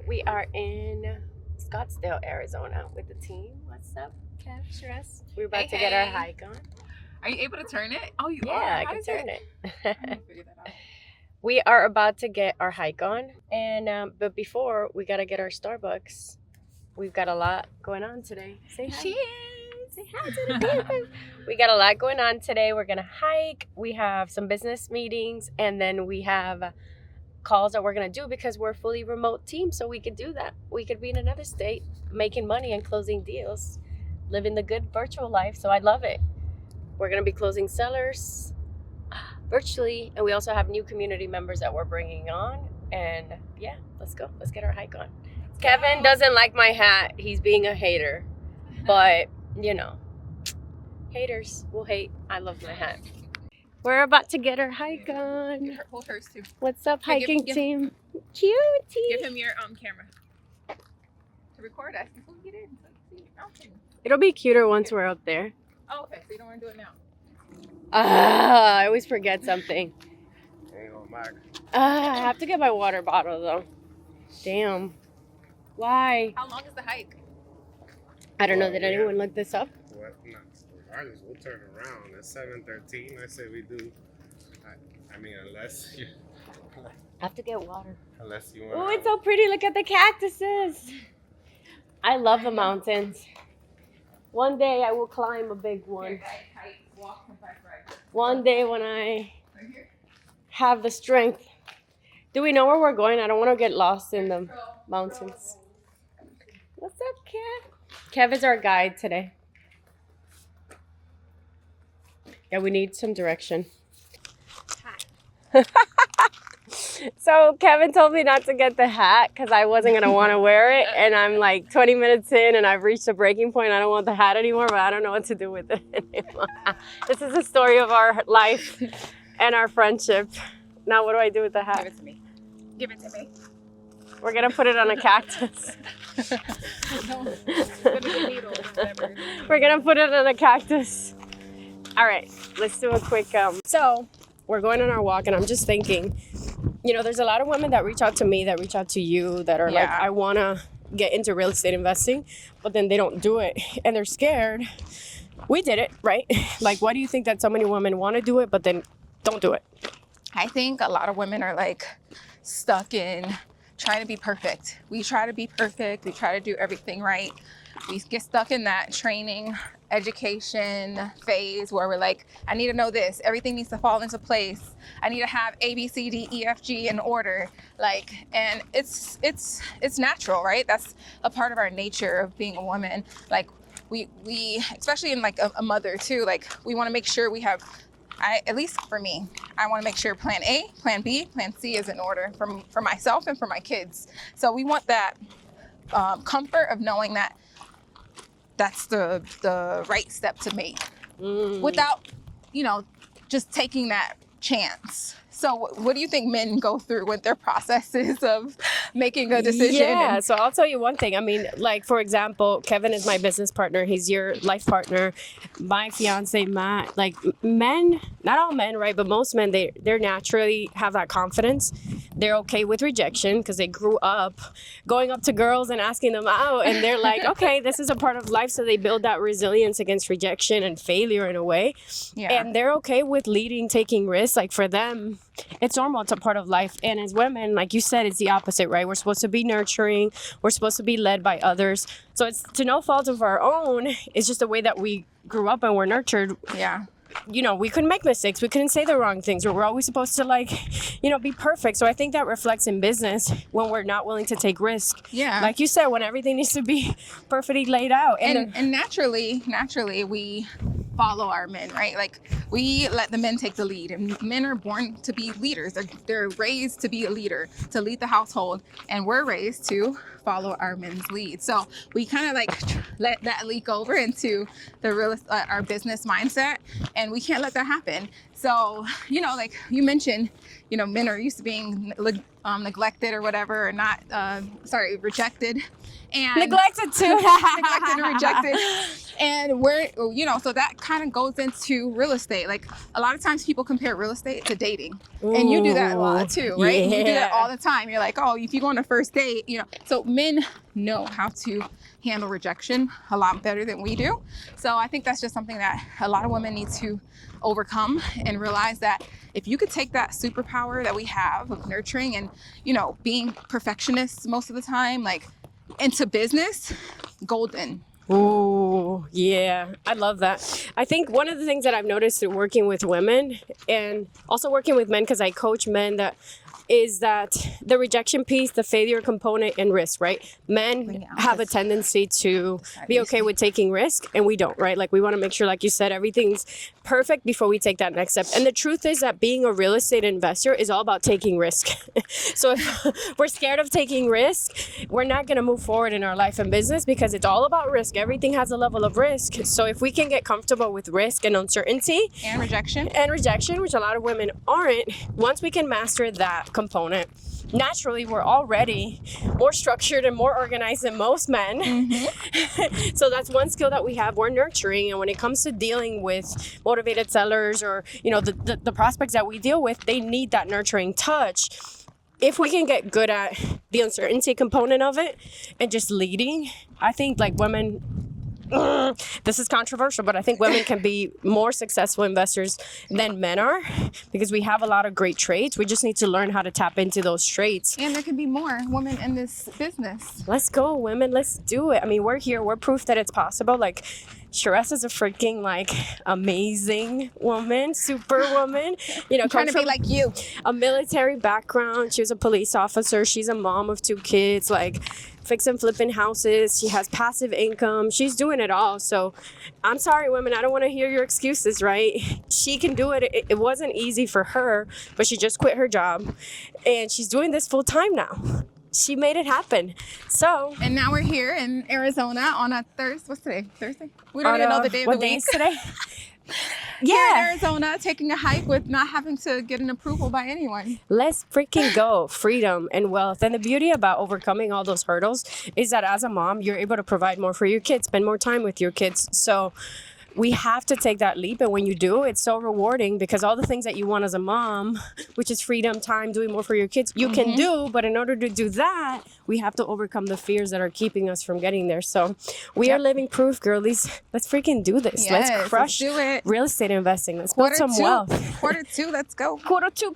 We are in Scottsdale, Arizona with the team. What's up, Kev, Stress? We're about to get our hike on. Are you able to turn it? Oh, you are? Yeah, I can turn it. I'm gonna figure that out. We are about to get our hike on. And but before, we got to get our Starbucks. We've got a lot going on today. Say hi. Cheers. Say hi to the people. We got a lot going on today. We're going to hike. We have some business meetings. And then we have calls that we're going to do because we're a fully remote team. So we could do that. We could be in another state making money and closing deals. Living the good virtual life. So I love it. We're going to be closing sellers virtually. And we also have new community members that we're bringing on. And yeah, let's go. Let's get our hike on. Kevin doesn't like my hat. He's being a hater. But, you know, haters will hate. I love my hat. We're about to get our hike on. Hold hers too. What's up, Here, hiking give- team? Cutie. Give him your camera to record us before we get in. So you see the mountain. It'll be cuter once we're up there. Oh, okay. So you don't want to do it now. I always forget something. Ain't gonna matter. I have to get my water bottle, though. Damn. Why? How long is the hike? I don't know. Did anyone look this up? What? No. Regardless, we'll turn around at 7:13. I say we do. I mean, unless you I have to get water. want. Oh, it's so pretty. Look at the cactuses. I love the mountains. One day I will climb a big one. Hike, walk, come back right. One day when I Right here. have the strength. Do we know where we're going? I don't want to get lost in the mountains. What's up, Kev? Kev is our guide today. Yeah, we need some direction. Hi. So Kevin told me not to get the hat because I wasn't going to want to wear it. And I'm like 20 minutes in and I've reached a breaking point. I don't want the hat anymore, but I don't know what to do with it anymore. This is the story of our life and our friendship. Now what do I do with the Give hat? it to me. Give it to me. We're going to put it on a cactus. No, put it in needles or whatever. We're going to put it on a cactus. All right, let's do a quick... So we're going on our walk and I'm just thinking, you know, there's a lot of women that reach out to me, that reach out to you, that are like, Yeah. I want to get into real estate investing, but then they don't do it and they're scared. We did it, right? Like, why do you think that so many women want to do it, but then don't do it? I think a lot of women are like stuck in trying to be perfect. We try to be perfect. We try to do everything right. We get stuck in that training, education phase where we're like, I need to know this. Everything needs to fall into place. I need to have A, B, C, D, E, F, G in order. Like, and it's natural, right? That's a part of our nature of being a woman. Like we especially in like a mother too, like we want to make sure we have, at least for me, I want to make sure plan A, plan B, plan C is in order for myself and for my kids. So we want that comfort of knowing that that's the right step to make without, you know, just taking that chance. So what do you think men go through with their processes of making a decision? Yeah, so I'll tell you one thing. I mean, like, for example, Kevin is my business partner. He's your life partner. My fiance, Matt, like men, not all men, right? But most men, they're naturally have that confidence. They're okay with rejection because they grew up going up to girls and asking them out. And they're like, okay, this is a part of life. So they build that resilience against rejection and failure in a way. Yeah. And they're okay with leading, taking risks. Like for them, it's normal. It's a part of life. And as women, like you said, it's the opposite, right? We're supposed to be nurturing. We're supposed to be led by others. So it's to no fault of our own. It's just the way that we grew up and were nurtured. Yeah. You know, we couldn't make mistakes. We couldn't say the wrong things. Or we're always supposed to, like, you know, be perfect. So I think that reflects in business when we're not willing to take risk. Yeah. Like you said, when everything needs to be perfectly laid out. And naturally we follow our men, right? Like we let the men take the lead, and men are born to be leaders. They're raised to be a leader, to lead the household, and we're raised to follow our men's lead. So we kind of like let that leak over into the our business mindset, and we can't let that happen. So, you know, like you mentioned, you know, men are used to being neglected or whatever, or not, rejected. And Neglected too. neglected and rejected. And so that kind of goes into real estate. Like a lot of times people compare real estate to dating. And you do that a lot too, right? Yeah. You do that all the time. You're like, oh, if you go on a first date, so men know how to handle rejection a lot better than we do. So I think that's just something that a lot of women need to overcome and realize that if you could take that superpower that we have of nurturing and, being perfectionists most of the time, like into business, golden. Ooh, yeah. I love that. I think one of the things that I've noticed through working with women and also working with men, because I coach men, is that the rejection piece, the failure component, and risk, right? Men have a tendency to be okay with taking risk, and we don't, right? Like we want to make sure, like you said, everything's perfect before we take that next step. And the truth is that being a real estate investor is all about taking risk. So if we're scared of taking risk, we're not going to move forward in our life and business, because it's all about risk. Everything has a level of risk. So if we can get comfortable with risk and uncertainty and rejection, which a lot of women aren't, once we can master that component, naturally we're already more structured and more organized than most men. Mm-hmm. So that's one skill that we have. We're nurturing, and when it comes to dealing with motivated sellers or the prospects that we deal with, they need that nurturing touch. If we can get good at the uncertainty component of it and just leading, I think like women, this is controversial, but I think women can be more successful investors than men are, because we have a lot of great traits. We just need to learn how to tap into those traits. And there can be more women in this business. Let's go, women. Let's do it. I mean, we're here. We're proof that it's possible. Like, Sherez is a freaking amazing woman, superwoman. Trying to be like you. A military background. She was a police officer. She's a mom of 2 kids. Fixing, flipping houses. She has passive income. She's doing it all. So I'm sorry, women. I don't want to hear your excuses, right? She can do it. It wasn't easy for her, but she just quit her job, and she's doing this full time now. She made it happen. So, and now we're here in Arizona on a Thursday. What's today? Thursday? We don't even know the day of the week. What day is today? Yeah, in Arizona, taking a hike with not having to get an approval by anyone. Let's freaking go. Freedom and wealth. And the beauty about overcoming all those hurdles is that as a mom, you're able to provide more for your kids, spend more time with your kids. So we have to take that leap. And when you do, it's so rewarding, because all the things that you want as a mom, which is freedom, time, doing more for your kids, you can do. But in order to do that, we have to overcome the fears that are keeping us from getting there. So we are living proof, girlies. Let's freaking do this. Yes, let's crush do it. Real estate investing. Let's build some wealth. Quarter two, let's go. Quarter two.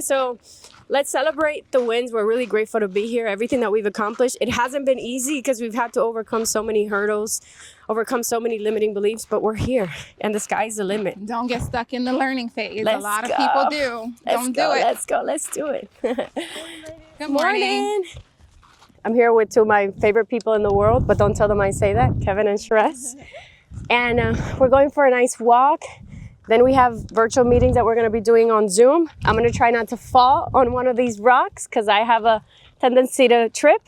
So let's celebrate the wins. We're really grateful to be here. Everything that we've accomplished. It hasn't been easy, because we've had to overcome so many hurdles, overcome so many limiting beliefs, but we're here, and the sky's the limit. Don't get stuck in the learning phase. Let's a lot go. of people do. Don't do it. Let's go. Let's do it. Good morning. I'm here with 2 of my favorite people in the world, but don't tell them I say that, Kevin and Sherez. And we're going for a nice walk. Then we have virtual meetings that we're going to be doing on Zoom. I'm going to try not to fall on one of these rocks, because I have a tendency to trip.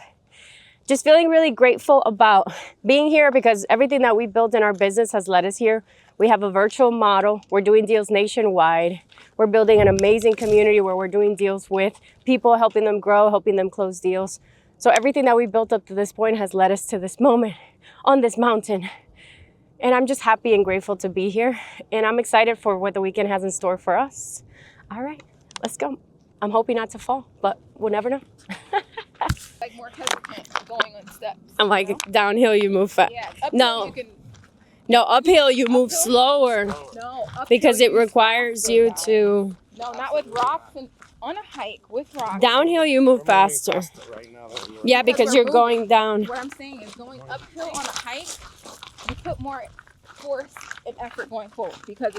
Just feeling really grateful about being here, because everything that we built in our business has led us here. We have a virtual model. We're doing deals nationwide. We're building an amazing community where we're doing deals with people, helping them grow, helping them close deals. So everything that we built up to this point has led us to this moment on this mountain. And I'm just happy and grateful to be here. And I'm excited for what the weekend has in store for us. All right, let's go. I'm hoping not to fall, but we'll never know. More hesitant going on steps. I'm downhill you move fast. Yeah, uphill No, uphill you move slower. No, because it requires you to. No, not with rocks and on a hike with rocks. Downhill you move faster. Right now, Yeah, because you're going down. What I'm saying is, going uphill on a hike, you put more force and effort going forward, because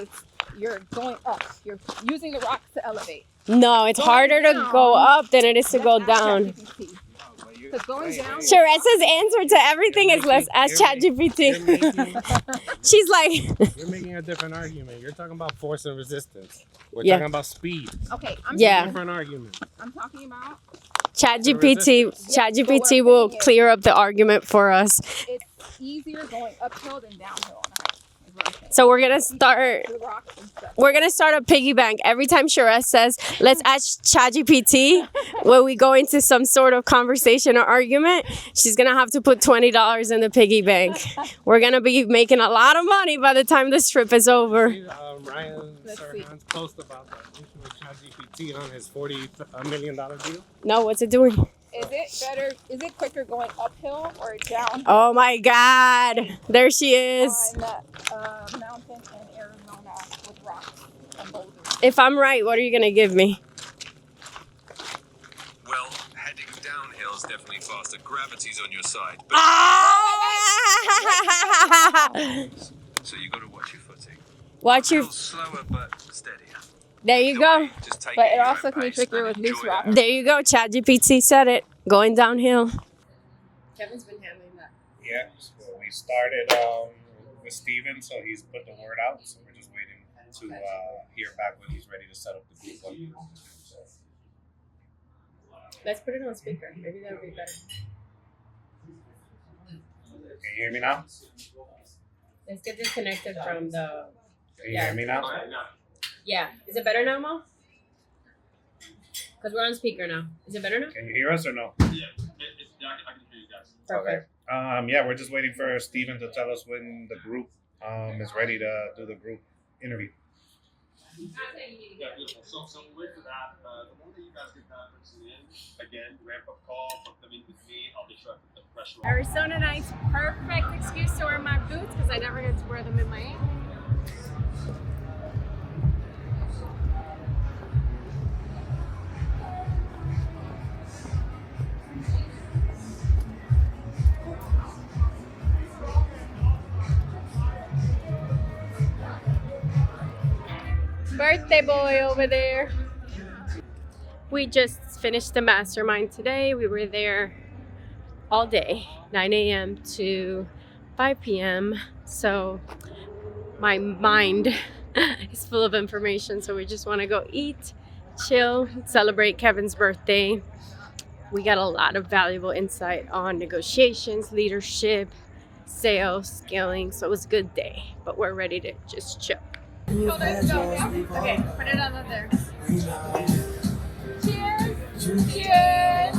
you're going up. You're using the rocks to elevate. No, it's harder to go up than it is to go down. Because going down. Sheres's answer to everything is let's ask ChatGPT. She's like. You're making a different argument. You're talking about force and resistance. We're Yeah. talking about speed. Okay, Different argument. I'm talking about. ChatGPT will clear up the argument for us. It's easier going uphill than downhill on a hike, is what So we're gonna start a piggy bank. Every time Sherez says, let's ask ChatGPT when we go into some sort of conversation or argument, she's gonna have to put $20 in the piggy bank. We're gonna be making a lot of money by the time this trip is over. Ryan Serhan's post about the issue with ChatGPT on his $40 million deal. No, what's it doing? Is it better? Is it quicker going uphill or down? Oh my God. There she is. On the mountain in Arizona with rocks and boulders. If I'm right, what are you gonna give me? Well, heading downhill is definitely faster. Gravity's on your side. But so you got to watch your footing. Watch A your. little slower but steadier. There you go. Just take But at it your also own can be pace trickier and with loose enjoy rocks. it. There you go. ChatGPT said it. Going downhill. Kevin's been handling that. Yeah, so we started with Steven, so he's put the word out. So we're just waiting to hear back when he's ready to set up the group. Let's put it on speaker. Maybe that would be better. Can you hear me now? Let's get disconnected from the. Can you hear me now? Yeah. Is it better now, Mo? Because we're on speaker now. Is it better now? Can you hear us or no? Yeah, I can hear you guys. Perfect. Yeah, we're just waiting for Steven to tell us when the group is ready to do the group interview. Yeah, beautiful. So we'll wait for that. The moment that you guys get that person in, again, ramp up call, put them in with me. I'll be sure I put the pressure on. Arizona night's perfect excuse to wear my boots because I never get to wear them in Miami. Birthday boy over there. We just finished the mastermind today. We were there all day, 9 a.m. to 5 p.m. So my mind is full of information. So we just want to go eat, chill, celebrate Kevin's birthday. We got a lot of valuable insight on negotiations, leadership, sales, scaling. So it was a good day, but we're ready to just chill. Oh, let's go. Okay, put it on there. Cheers! Cheers! Cheers!